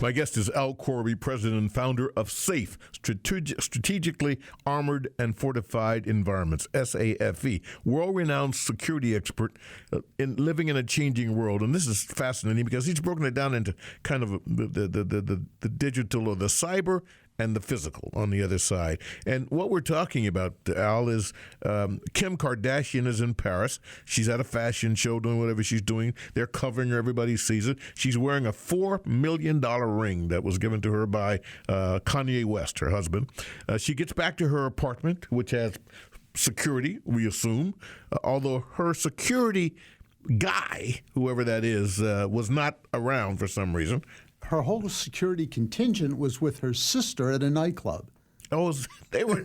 My guest is Al Corbi, president and founder of S.A.F.E, Strategically Armored and Fortified Environments, S.A.F.E, world-renowned security expert in living in a changing world. And this is fascinating because he's broken it down into kind of the digital or the cyber and the physical on the other side. And what we're talking about, Al, is Kim Kardashian is in Paris. She's at a fashion show doing whatever she's doing. They're covering her. Everybody sees it. She's wearing a $4 million ring that was given to her by Kanye West, her husband. She gets back to her apartment, which has security, we assume, although her security guy, whoever that is, was not around for some reason. Her whole security contingent was with her sister at a nightclub. Oh, they were.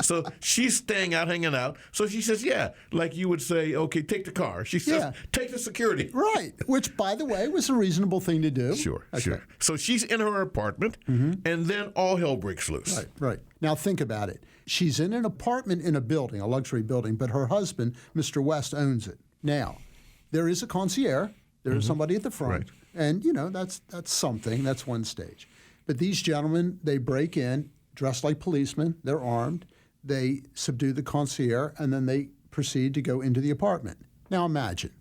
So she's staying out, hanging out. So she says, yeah, like you would say, okay, take the car. She says, take the security. Right, which, by the way, was a reasonable thing to do. Sure. So she's in her apartment, and then all hell breaks loose. Right. Now think about it. She's in an apartment in a building, a luxury building, but her husband, Mr. West, owns it. Now, there is a concierge. There is somebody at the front. Right. And, that's something. That's one stage. But these gentlemen, they break in, dressed like policemen. They're armed. They subdue the concierge, and then they proceed to go into the apartment. Now imagine,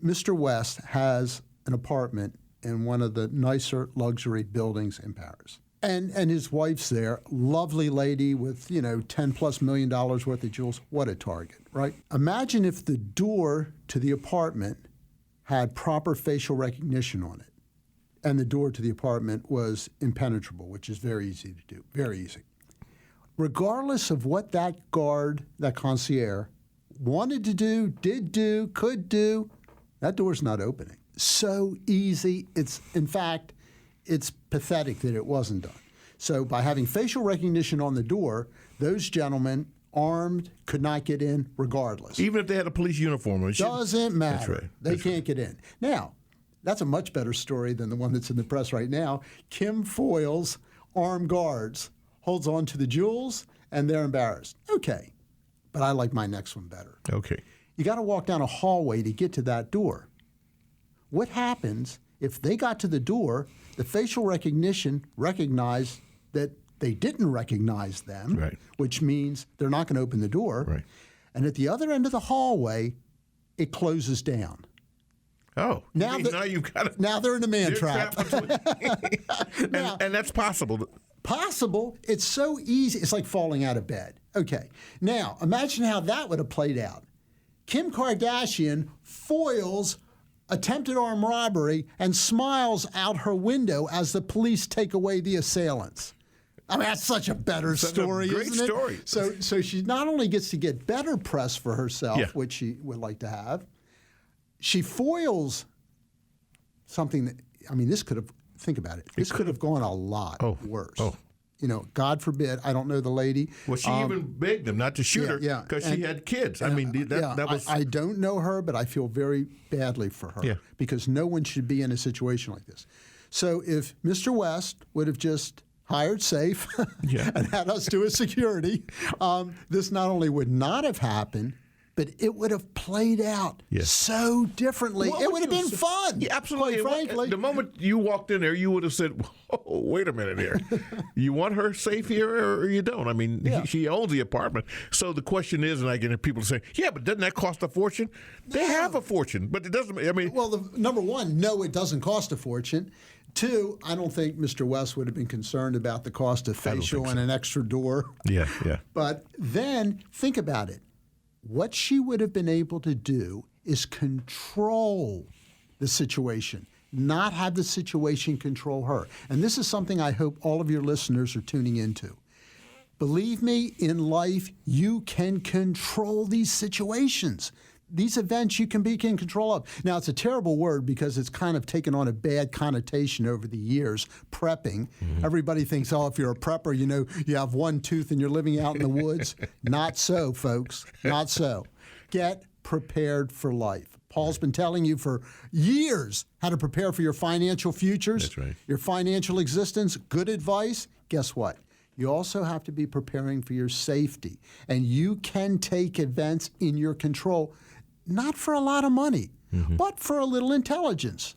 Mr. West has an apartment in one of the nicer luxury buildings in Paris. And his wife's there, lovely lady with, $10+ million worth of jewels. What a target, right? Imagine if the door to the apartment had proper facial recognition on it, and the door to the apartment was impenetrable, which is very easy to do, very easy. Regardless of what that guard, that concierge, wanted to do, did do, could do, that door's not opening. So easy. In fact, it's pathetic that it wasn't done. So by having facial recognition on the door, those gentlemen, armed, could not get in regardless. Even if they had a police uniform. Doesn't matter. That's right. They can't get in. Now, that's a much better story than the one that's in the press right now. Kim foils armed guards, holds on to the jewels, and they're embarrassed. Okay, but I like my next one better. Okay. You got to walk down a hallway to get to that door. What happens if they got to the door, the facial recognition recognized that they didn't recognize them, right, which means they're not going to open the door. Right. And at the other end of the hallway, it closes down. Oh, now you've got it. Now they're in a man trap. And that's possible. Possible. It's so easy. It's like falling out of bed. Okay. Now, imagine how that would have played out. Kim Kardashian foils attempted armed robbery and smiles out her window as the police take away the assailants. I mean, that's such a better story, isn't it? Great story. So she not only gets to get better press for herself, which she would like to have, she foils something that, this could have, think about it, this could have gone a lot worse. Oh. God forbid, I don't know the lady. Well, she even begged them not to shoot her because she had kids. That was... I don't know her, but I feel very badly for her because no one should be in a situation like this. So if Mr. West would have just hired S.A.F.E and had us do a security, this not only would not have happened, but it would have played out so differently. It would have been fun. Yeah, absolutely. Quite frankly. The moment you walked in there, you would have said, whoa, wait a minute here. You want her safe here or you don't? She owns the apartment. So the question is, and I get people saying, but doesn't that cost a fortune? No. They have a fortune, but it doesn't. Well, number one, no, it doesn't cost a fortune. Two, I don't think Mr. West would have been concerned about the cost of facial and an extra door. Yeah. But then think about it. What she would have been able to do is control the situation, not have the situation control her. And this is something I hope all of your listeners are tuning into. Believe me, in life, you can control these situations. These events you can be in control of. Now, it's a terrible word because it's kind of taken on a bad connotation over the years, prepping. Mm-hmm. Everybody thinks, if you're a prepper, you have one tooth and you're living out in the woods. Not so, folks. Not so. Get prepared for life. Paul's been telling you for years how to prepare for your financial futures, That's right, your financial existence. Good advice. Guess what? You also have to be preparing for your safety. And you can take events in your control, not for a lot of money, but for a little intelligence.